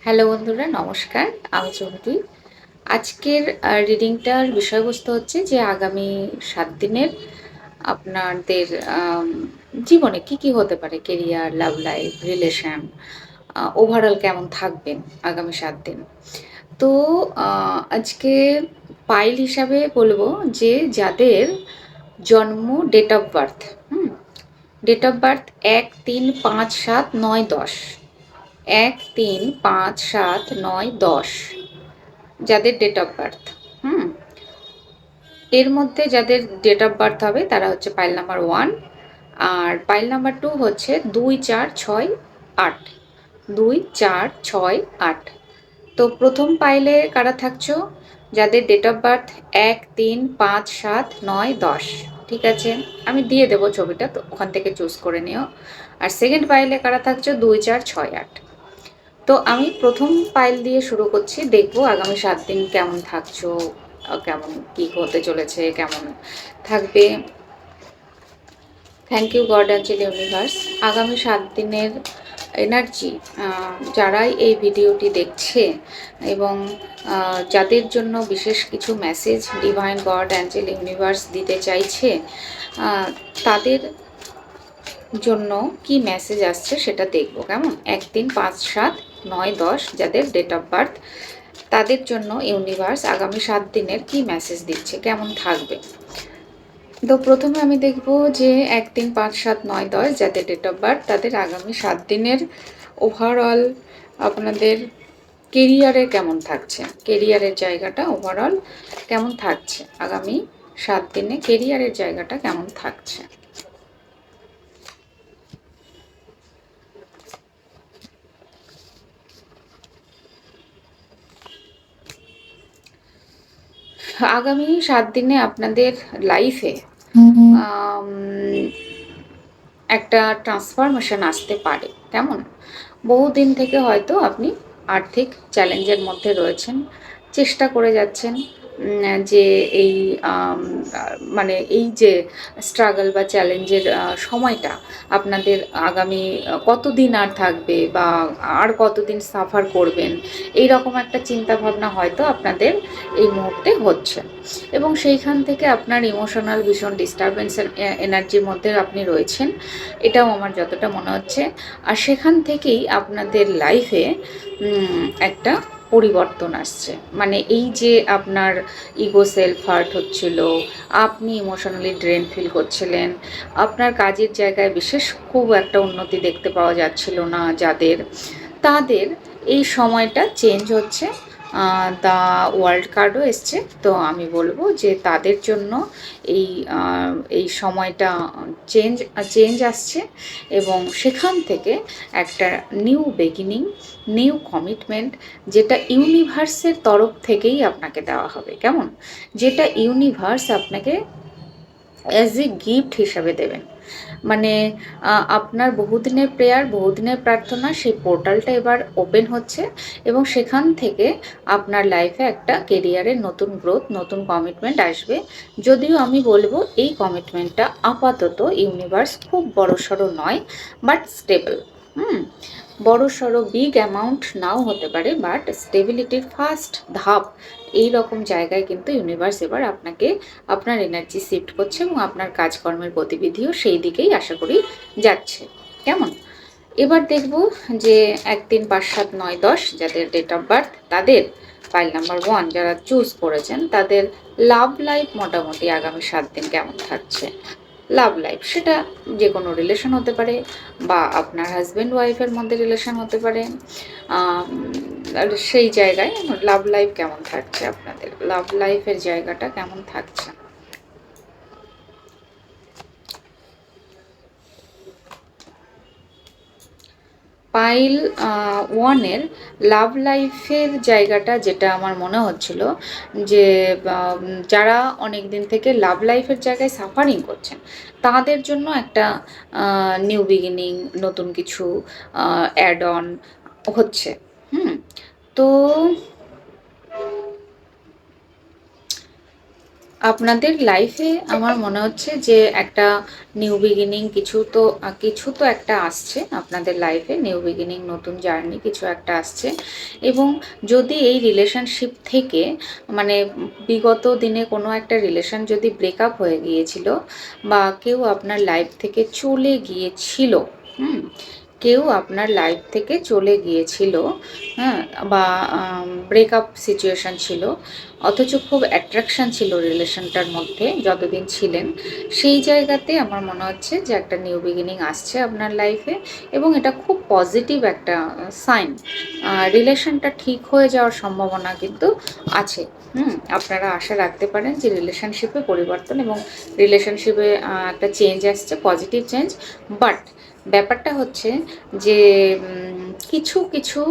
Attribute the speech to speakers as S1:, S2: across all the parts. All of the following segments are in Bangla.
S1: হ্যালো বন্ধুরা, নমস্কার। আমি চন্দ্রী। আজকের রিডিংটার বিষয়বস্তু হচ্ছে যে আগামী ৭ দিনের আপনাদের আম জীবনে কি হতে পারে? Career, love life, relation, overall কেমন থাকবেন আগামী ৭ দিন। তো আ আজকে পাইল হিসাবে বলব যে যাদের জন্ম ডেট অফ বার্থ, হুম? Date of birth ১, ৩, ৫, ৭, ৯, ১০। ১, ৩, ৫, ৭, ৯, ১০ যাদের ডেট অফ বার্থ, হুম? এর মধ্যে যাদের ডেট অফ বার্থ হবে তারা হচ্ছে পাইল নাম্বার 1, আর পাইল নাম্বার 2 হচ্ছে ২, ৪, ৬, ৮। ২, ৪, ৬, ৮। তো প্রথম পাইলে কারা থাকছো? যাদের ডেট অফ বার্থ ১, ৩, ৫, ৭, ৯, ১০। ঠিক আছে? আমি দিয়ে দেবো ছবিটা, তো ওখান থেকে চুজ করে নিও। আর সেকেন্ড পাইলে কারা থাকছো? ২, ৪, ৬, ৮। তো আমি প্রথম পাইল দিয়ে শুরু করছি। দেখবো আগামী ৭ দিন কেমন থাকছো, কেমন কি হতে চলেছে, কেমন থাকবে। Thank you God angel universe. আগামী ৭ দিনের এনার্জি যারাই এই ভিডিওটি দেখছে এবং যাদের জন্য বিশেষ কিছু message divine god angel universe দিতে চাইছে, তাদের জন্য কি মেসেজ আসছে সেটা দেখব। কেমন? ১, ৩, ৫, ৭, ৯, ১০ যাদের ডেট অফ বার্থ, তাদের জন্য ইউনিভার্স আগামী ৭ দিনের কি মেসেজ দিচ্ছে, কেমন থাকবে। তো প্রথমে আমি দেখব যে ১, ৩, ৫, ৭, ৯, ১০ যাদের ডেট অফ বার্থ, তাদের আগামী ৭ দিনের ওভারঅল আপনাদের কেরিয়ারে কেমন থাকছে, কেরিয়ারের জায়গাটা ওভারঅল কেমন থাকছে, আগামী ৭ দিনে কেরিয়ারের জায়গাটা কেমন থাকছে। আগামী ৭ দিনে আপনাদের লাইফে একটা ট্রান্সফরমেশন আসতে পারে। কেমন? বহুদিন থেকে হয়তো আপনি আর্থিক চ্যালেঞ্জের মধ্যে রয়েছেন, চেষ্টা করে যাচ্ছেন যে এই মানে এই যে স্ট্রাগল বা চ্যালেঞ্জের সময়টা আপনাদের আগামী কতদিন আর থাকবে বা আর কতদিন সাফার করবেন, এই রকম একটা চিন্তাভাবনা হয়তো আপনাদের এই মুহূর্তে হচ্ছে, এবং সেইখান থেকে আপনার ইমোশনাল ভীষণ ডিস্টারবেন্সের এনার্জির মধ্যে আপনি রয়েছেন, এটাও আমার যতটা মনে হচ্ছে। আর সেখান থেকেই আপনাদের লাইফে একটা পরিবর্তন আসছে। মানে এই যে আপনার ইগো সেলফ হার্ট হচ্ছিল, আপনি ইমোশনালি ড্রেন ফিল করছিলেন, আপনার কাজের জায়গায় বিশেষ খুব একটা উন্নতি দেখতে পাওয়া যাচ্ছিল না যাদের, তাদের এই সময়টা চেঞ্জ হচ্ছে। দ্য ওয়ার্ল্ড কার্ডও এসছে। তো আমি বলবো যে তাদের জন্য এই এই সময়টা চেঞ্জ আসছে, এবং সেখান থেকে একটা নিউ বিগিনিং, নিউ কমিটমেন্ট, যেটা ইউনিভার্সের তরফ থেকেই আপনাকে দেওয়া হবে। কেমন? যেটা ইউনিভার্স আপনাকে অ্যাজ এ গিফট হিসাবে দেবেন। মানে আপনার বহুদিনের প্রেয়ার, বহুদিনের প্রার্থনা, সেই পোর্টালটা এবার ওপেন হচ্ছে, এবং সেখান থেকে আপনার লাইফে একটা কেরিয়ারের নতুন গ্রোথ, নতুন কমিটমেন্ট আসবে। যদিও আমি বলবো এই কমিটমেন্টটা আপাতত ইউনিভার্স খুব বড়সড় নয়, বাট স্টেবল। বড়সড় বিগ অ্যামাউন্ট নাও হতে পারে, বাট স্টেবিলিটির ফার্স্ট ধাপ এই রকম জায়গায় কিন্তু ইউনিভার্স এবার আপনাকে আপনার এনার্জি শিফট করছে, এবং আপনার কাজকর্মের গতিবিধিও সেই দিকেই আশা করি যাচ্ছে। কেমন? এবার দেখব যে ১, ৩, ৫, ৭, ৯, ১০ যাদের ডেট অফ বার্থ, তাদের ফাইল নাম্বার 1 যারা চুজ করেছেন, তাদের লাভ লাইফ মোটামুটি আগামী ৭ দিন কেমন থাকছে। লাভ লাইফ সেটা যে কোনো রিলেশন হতে পারে, বা আপনার হাজব্যান্ড ওয়াইফের মধ্যে রিলেশন হতে পারে। আর সেই জায়গায় লাভ লাইফ কেমন থাকছে, আপনাদের লাভ লাইফের জায়গাটা কেমন থাকছে। পাইল 1-এর লাভ লাইফের জায়গাটা যেটা আমার মনে হচ্ছিল, যে যারা অনেক দিন থেকে লাভ লাইফের জায়গায় সাফারিং করছেন, তাদের জন্য একটা নিউ বিগিনিং, নতুন কিছু অ্যাড অন হচ্ছে। তো আপনাদের লাইফে আমার মনে হচ্ছে যে একটা নিউ বিগিনিং কিছু তো একটা আসছে আপনাদের লাইফে। নিউ বিগিনিং, নতুন জার্নি কিছু একটা আসছে। এবং যদি এই রিলেশনশিপ থেকে মানে বিগত দিনে কোনো একটা রিলেশন যদি ব্রেকআপ হয়ে গিয়েছিল বা কেউ আপনার লাইফ থেকে চলে গিয়েছিল, হুম, কেউ আপনার লাইফ থেকে চলে গিয়েছিল, হ্যাঁ, বা ব্রেকআপ সিচুয়েশান ছিল, অথচ খুব অ্যাট্রাকশান ছিল রিলেশনটার মধ্যে যতদিন ছিলেন, সেই জায়গাতে আমার মনে হচ্ছে যে একটা নিউ বিগিনিং আসছে আপনার লাইফে। এবং এটা খুব পজিটিভ একটা সাইন। রিলেশনটা ঠিক হয়ে যাওয়ার সম্ভাবনা কিন্তু আছে। আপনারা আশা রাখতে পারেন যে রিলেশনশিপে পরিবর্তন এবং রিলেশনশিপে একটা চেঞ্জ আসছে, পজিটিভ চেঞ্জ। বাট ব্যাপারটা হচ্ছে যে কিছু কিছু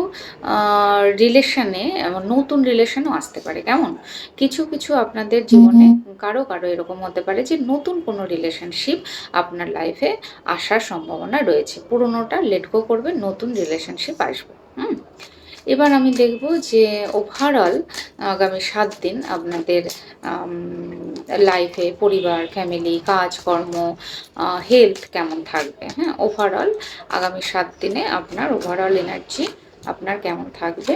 S1: রিলেশনে নতুন রিলেশনও আসতে পারে। কেমন? কিছু কিছু আপনাদের জীবনে কারো কারো এরকম হতে পারে যে নতুন কোনো রিলেশনশিপ আপনার লাইফে আসার সম্ভাবনা রয়েছে। পুরোনোটা লেট গো করবে, নতুন রিলেশনশিপ আসবে। এবার আমি দেখব যে ওভারঅল আগামী 7 দিন আপনাদের লাইফে পরিবার, ফ্যামিলি, কাজকর্ম, হেলথ কেমন থাকবে। হ্যাঁ, ওভারঅল আগামী 7 দিনে আপনার ওভারঅল এনার্জি আপনার কেমন থাকবে।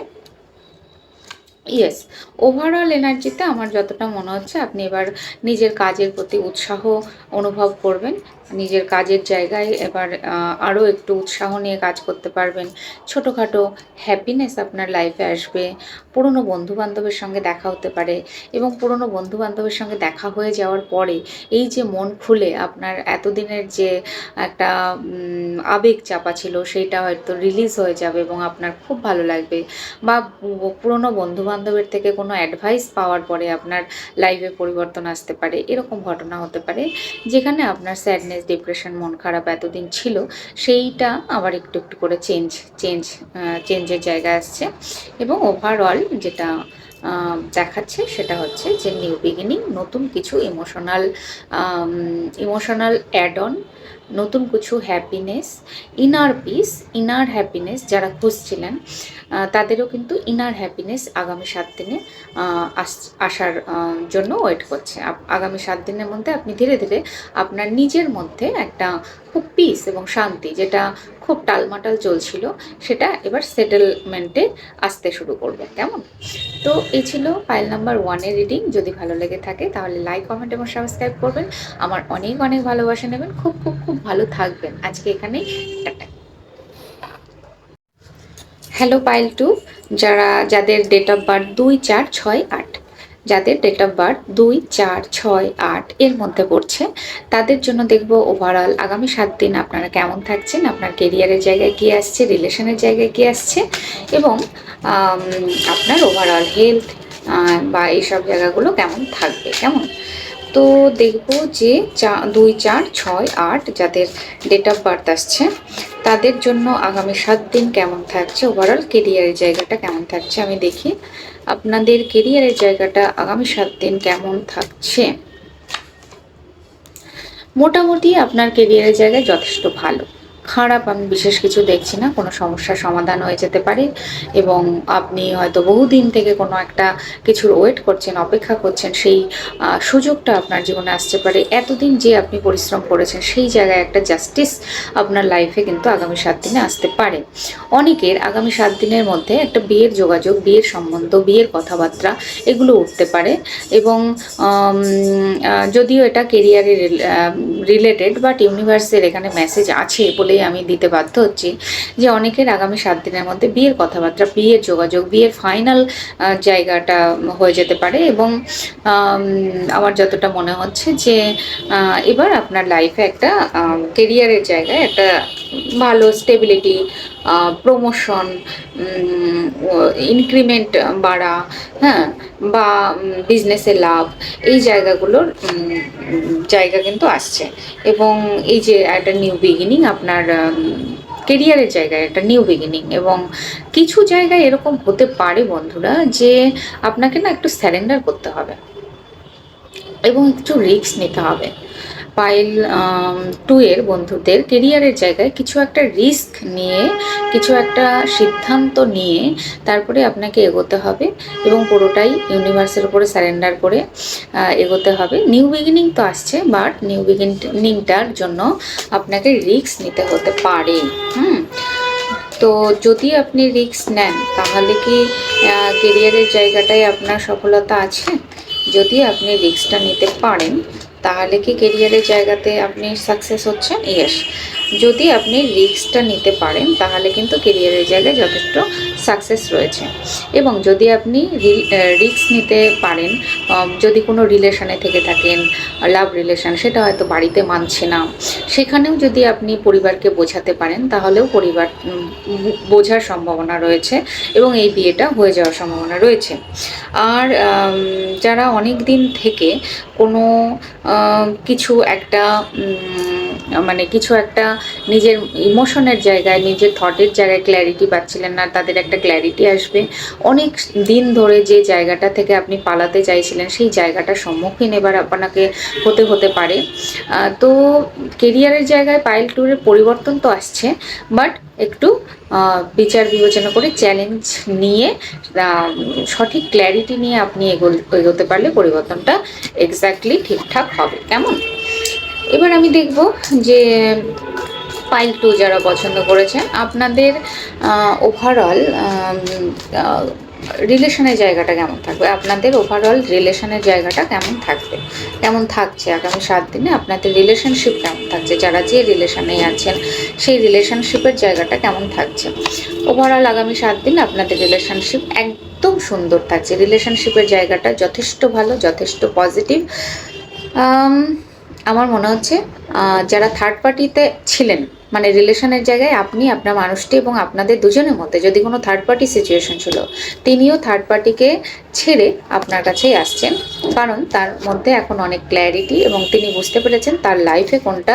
S1: ইয়েস, ওভারঅল এনার্জিতে আমার যতটা মনে হচ্ছে আপনি এবার নিজের কাজের প্রতি উৎসাহ অনুভব করবেন। নিজের কাজের জায়গায় এবার আরও একটু উৎসাহ নিয়ে কাজ করতে পারবেন। ছোটোখাটো হ্যাপিনেস আপনার লাইফে আসবে। পুরনো বন্ধুবান্ধবের সঙ্গে দেখা হতে পারে এবং পুরনো বন্ধুবান্ধবের সঙ্গে দেখা হয়ে যাওয়ার পরে এই যে মন খুলে আপনার এতদিনের যে একটা আবেগ চাপা ছিল সেইটা হয়তো রিলিজ হয়ে যাবে এবং আপনার খুব ভালো লাগবে। বা পুরনো বন্ধুবান্ধবের থেকে কোনো অ্যাডভাইস পাওয়ার পরে আপনার লাইফে পরিবর্তন আসতে পারে। এরকম ঘটনা হতে পারে যেখানে আপনার স্যাডনেস, ডিপ্রেশন, মন খারাপ এতদিন ছিল সেইটা আবার একটু একটু করে চেঞ্জের জায়গায় আসছে। এবং ওভারঅল যেটা দেখাচ্ছে সেটা হচ্ছে যে নিউ বিগিনিং, নতুন কিছু ইমোশনাল অ্যাড অন, নতুন কিছু happiness, inner piece, inner happiness যারা খুঁজছিলেন তাদেরও কিন্তু ইনার হ্যাপিনেস আগামী 7 দিনে আসার জন্য ওয়েট করছে। আগামী 7 দিনের মধ্যে আপনি ধীরে ধীরে আপনার নিজের মধ্যে একটা খুব পিস এবং শান্তি, যেটা খুব টালমাটাল চলছিল, সেটা এবার সেটেলমেন্টে আসতে শুরু করবে। কেমন? তো এই ছিল ফাইল নাম্বার 1-এর রিডিং। যদি ভালো লেগে থাকে তাহলে লাইক, কমেন্ট এবং সাবস্ক্রাইব করবেন। আমার অনেক অনেক ভালোবাসা নেবেন। খুব খুব খুব ভালো থাকবেন। আজকে এখানেই টাটা। হ্যালো পাইল 2, যাদের ডেট অফ বার্থ 2, 4, 6, 8, যাদের ডেট অফ বার্থ 2, 4, 6, 8 এর মধ্যে পড়ছে, তাদের জন্য দেখব ওভারঅল আগামী 7 দিন আপনারা কেমন থাকছেন, আপনার কেরিয়ারের জায়গায় কী আসছে, রিলেশনের জায়গায় কী আসছে, এবং আপনার ওভারঅল হেলথ বা এইসব জায়গাগুলো কেমন থাকবে। কেমন? তো দেখব যে 2, 4, 6, 8 যাদের ডেট অফ বার্থ আসছে তাদের জন্য আগামী 7 দিন কেমন থাকছে, ওভারঅল কেরিয়ারের জায়গাটা কেমন থাকছে। আমি দেখি আপনাদের কেরিয়ারের জায়গাটা আগামী 7 দিন কেমন থাকছে। মোটামুটি আপনার কেরিয়ারের জায়গায় যথেষ্ট ভালো, খারাপ আমি বিশেষ কিছু দেখছি না। কোনো সমস্যার সমাধান হয়ে যেতে পারে এবং আপনি হয়তো বহুদিন থেকে কোনো একটা কিছুর ওয়েট করছেন, অপেক্ষা করছেন, সেই সুযোগটা আপনার জীবনে আসতে পারে। এতদিন যে আপনি পরিশ্রম করেছেন সেই জায়গায় একটা জাস্টিস আপনার লাইফে কিন্তু আগামী 7 দিনে আসতে পারে। অনেকের আগামী 7 দিনের মধ্যে একটা বিয়ের যোগাযোগ, বিয়ের সম্বন্ধ, বিয়ের কথাবার্তা এগুলো উঠতে পারে। এবং যদিও এটা কেরিয়ারে রিলেটেড, বাট ইউনিভার্সের এখানে মেসেজ আছে বলেই আমি দিতে বাধ্য হচ্ছি যে অনেকের আগামী 7 দিনের মধ্যে বিয়ের কথাবার্তা, বিয়ের যোগাযোগ, বিয়ের ফাইনাল জায়গাটা হয়ে যেতে পারে। এবং আমার যতটা মনে হচ্ছে যে এবার আপনার লাইফে একটা কেরিয়ারের জায়গায় একটা ভালো স্টেবিলিটি, প্রমোশন, ইনক্রিমেন্ট বাড়া, হ্যাঁ, বা বিজনেসে লাভ, এই জায়গাগুলোর জায়গা কিন্তু আসছে। এবং এই যে একটা নিউ বিগিনিং আপনার কেরিয়ারের জায়গায় একটা নিউ বিগিনিং। এবং কিছু জায়গায় এরকম হতে পারে বন্ধুরা যে আপনাকে না একটু স্যারেন্ডার করতে হবে এবং একটু রিস্ক নিতে হবে। পাইল 2 এর বন্ধুদের কেরিয়ারের জায়গায় কিছু একটা রিস্ক নিয়ে কিছু একটা সিদ্ধান্ত নিয়ে তারপরে আপনাকে এগোতে হবে এবং পুরোটাই ইউনিভার্সের উপরে সারেন্ডার করে এগোতে হবে। নিউ বিগিনিং তো আসছে, বাট নিউ বিগিনিংটার জন্য আপনাকে রিস্ক নিতে হতে পারে। তো যদি আপনি রিস্ক নেন তাহলে কি কেরিয়ারের জায়গাটায় আপনার সফলতা আছে? যদি আপনি রিস্কটা নিতে পারেন তাহলে কি কেরিয়ারের জায়গাতে আপনি সাকসেস হচ্ছেন? ইয়েস। যদি আপনি রিস্কটা নিতে পারেন তাহলে কিন্তু কেরিয়ারের জায়গায় যথেষ্ট সাকসেস রয়েছে। এবং যদি আপনি রিস্ক নিতে পারেন, যদি কোনো রিলেশনে থেকে থাকেন, লাভ রিলেশন, সেটা হয়তো বাড়িতে মানছে না, সেখানেও যদি আপনি পরিবারকে বোঝাতে পারেন তাহলেও পরিবার বোঝার সম্ভাবনা রয়েছে এবং এই বিয়েটা হয়ে যাওয়ার সম্ভাবনা রয়েছে। আর যারা অনেক দিন থেকে কোনো কিছু একটা মানে কিছু একটা নিজের ইমোশনের জায়গায়, নিজের থটের জায়গায় ক্ল্যারিটি পাচ্ছিলেন না, তাদের একটা ক্ল্যারিটি আসবে। অনেক দিন ধরে যে জায়গাটা থেকে আপনি পালাতে চাইছিলেন সেই জায়গাটার সম্মুখীন এবার আপনাকে হতে পারে। তো কেরিয়ারের জায়গায় পাইল ট্যুরের পরিবর্তন তো আসছে, বাট একটু বিচার বিবেচনা করে চ্যালেঞ্জ নিয়ে সঠিক ক্ল্যারিটি নিয়ে আপনি এগোতে পারলে পরিবর্তনটা এক্স্যাক্টলি ঠিকঠাক হবে। কেমন? এবার আমি দেখব যে পাইল টু যারা পছন্দ করেছেন আপনাদের ওভারঅল রিলেশনের জায়গাটা কেমন থাকবে, আপনাদের ওভারঅল রিলেশনের জায়গাটা কেমন থাকবে, কেমন থাকছে আগামী 7 দিনে আপনাদের রিলেশনশিপ কেমন থাকছে, যারা যে রিলেশনে আছেন সেই রিলেশনশিপের জায়গাটা কেমন থাকছে। ওভারঅল আগামী 7 দিন আপনাদের রিলেশনশিপ একদম সুন্দর থাকছে, রিলেশনশিপের জায়গাটা যথেষ্ট ভালো, যথেষ্ট পজিটিভ। আমার মনে হচ্ছে যারা থার্ড পার্টিতে ছিলেন, মানে রিলেশনের জায়গায় আপনি, আপনার মানুষটি এবং আপনাদের দুজনের মধ্যে যদি কোনো থার্ড পার্টি সিচুয়েশন ছিল, তিনিও থার্ড পার্টিকে ছেড়ে আপনার কাছেই আসছেন, কারণ তার মধ্যে এখন অনেক ক্ল্যারিটি এবং তিনি বুঝতে পেরেছেন তার লাইফে কোনটা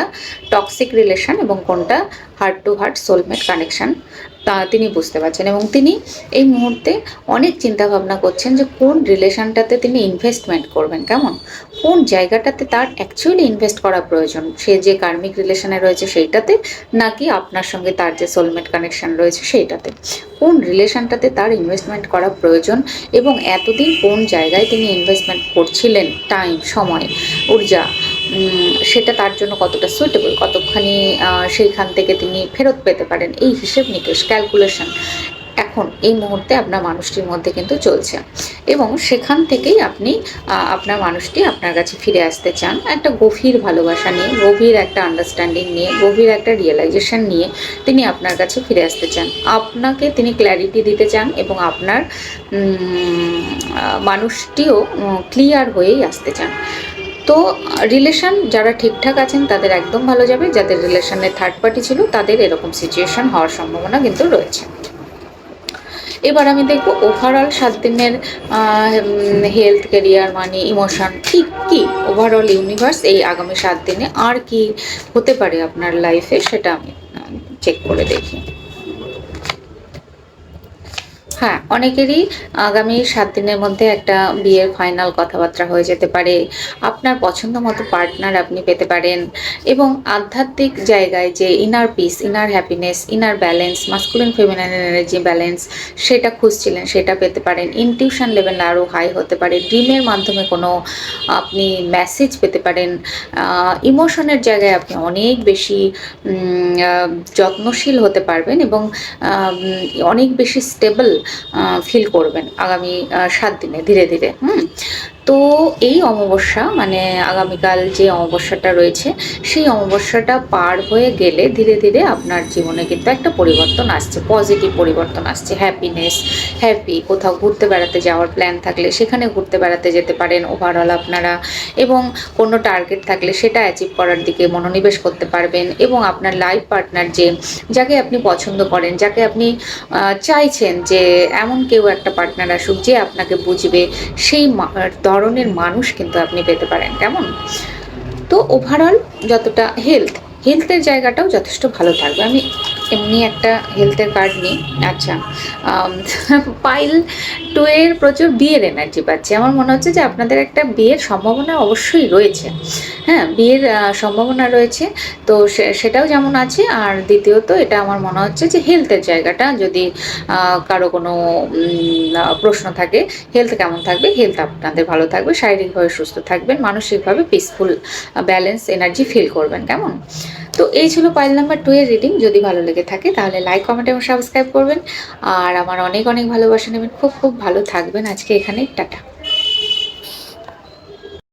S1: টক্সিক রিলেশন এবং কোনটা heart to heart soulmate connection তা তিনি বুঝতে পারছেন। এবং তিনি এই মুহূর্তে অনেক চিন্তা ভাবনা করছেন যে কোন রিলেশনটাতে তিনি ইনভেস্টমেন্ট করবেন, কেমন কোন জায়গাটাতে তার অ্যাকচুয়ালি ইনভেস্ট করা প্রয়োজন, সে যে কার্মিক রিলেশনে রয়েছে সেইটাতে, নাকি আপনার সঙ্গে তার যে সোলমেট কানেকশন রয়েছে সেইটাতে, কোন রিলেশনটাতে তার ইনভেস্টমেন্ট করা প্রয়োজন এবং এতদিন কোন জায়গায় তিনি ইনভেস্টমেন্ট করছিলেন, টাইম, সময়, ঊর্জা, সেটা তার জন্য কতটা সুইটেবল, কতখানি সেইখান থেকে তিনি ফেরত পেতে পারেন, এই হিসেব নিকেশ ক্যালকুলেশন এখন এই মুহূর্তে আপনার মানুষটির মধ্যে কিন্তু চলছে। এবং সেখান থেকেই আপনি আপনার মানুষটি আপনার কাছে ফিরে আসতে চান একটা গভীর ভালোবাসা নিয়ে, গভীর একটা আন্ডারস্ট্যান্ডিং নিয়ে, গভীর একটা রিয়েলাইজেশন নিয়ে তিনি আপনার কাছে ফিরে আসতে চান। আপনাকে তিনি ক্ল্যারিটি দিতে চান এবং আপনার মানুষটিও ক্লিয়ার হয়েই আসতে চান। তো রিলেশন যারা ঠিকঠাক আছেন তাদের একদম ভালো যাবে, যাদের রিলেশনে থার্ড পার্টি ছিল তাদের এরকম সিচুয়েশন হওয়ার সম্ভাবনা কিন্তু রয়েছে। এবার আমি দেখব ওভারঅল 7 দিনের হেলথ, ক্যারিয়ার, মানি, ইমোশন ঠিক কি ওভারঅল ইউনিভার্স এই আগামী 7 দিনে আর কি হতে পারে আপনার লাইফে, সেটা আমি চেক করে দেখি। হ্যাঁ, অনেকেরই আগামী 7 দিনের মধ্যে একটা বিয়ের ফাইনাল কথাবার্তা হয়ে যেতে পারে, আপনার পছন্দ মতো পার্টনার আপনি পেতে পারেন এবং আধ্যাত্মিক জায়গায় যে inner piece, inner happiness, inner balance, masculine feminine energy balance সেটা খুঁজছিলেন সেটা পেতে পারেন। ইনটিউশন লেভেল আরও হাই হতে পারে, ড্রিমের মাধ্যমে কোনো আপনি মেসেজ পেতে পারেন। ইমোশনের জায়গায় আপনি অনেক বেশি যত্নশীল হতে পারবেন এবং অনেক বেশি স্টেবল ফিল করবেন আগামী 7 দিনে ধীরে ধীরে। তো এই অমাবস্যা মানে আগামীকাল যে অমাবস্যাটা রয়েছে সেই অমাবস্যাটা পার হয়ে গেলে ধীরে ধীরে আপনার জীবনে কিন্তু একটা পরিবর্তন আসছে, পজিটিভ পরিবর্তন আসছে, হ্যাপিনেস, হ্যাপি। কোথাও ঘুরতে বেড়াতে যাওয়ার প্ল্যান থাকলে সেখানে ঘুরতে বেড়াতে যেতে পারেন ওভারঅল আপনারা, এবং কোনো টার্গেট থাকলে সেটা অ্যাচিভ করার দিকে মনোনিবেশ করতে পারবেন। এবং আপনার লাইফ পার্টনার যাকে আপনি পছন্দ করেন, যাকে আপনি চাইছেন যে এমন কেউ একটা পার্টনার আসুক যে আপনাকে বুঝবে, সেই ধরনের মানুষ কিন্তু আপনি পেতে পারেন। কেমন? তো ওভারঅল যতটা হেলথের জায়গাটাও যথেষ্ট ভালো থাকবে। আমি এমনি একটা হেলথের কার্ড নিই। আচ্ছা, পাইল 2 এর প্রচুর বিয়ের এনার্জি পাচ্ছি। আমার মনে হচ্ছে যে আপনাদের একটা বিয়ের সম্ভাবনা অবশ্যই রয়েছে। হ্যাঁ, বিয়ের সম্ভাবনা রয়েছে। তো সেটাও যেমন আছে, আর দ্বিতীয়ত এটা আমার মনে হচ্ছে যে হেলথের জায়গাটা যদি আ কারো কোনো প্রশ্ন থাকে, হেলথ কেমন থাকবে? হেলথ আপনাদের ভালো থাকবে, শারীরিকভাবে সুস্থ থাকবেন, মানসিকভাবে পিসফুল ব্যালেন্স এনার্জি ফিল করবেন। কেমন? তো এই ছিল পাইল নাম্বার 2 এর রিডিং। যদি ভালো লেগে থাকে তাহলে লাইক, কমেন্ট এবং সাবস্ক্রাইব করবেন। আর আমার অনেক, অনেক ভালোবাসা নেবেন। খুব, খুব ভালো থাকবেন। আজকে এখানেই টাটা।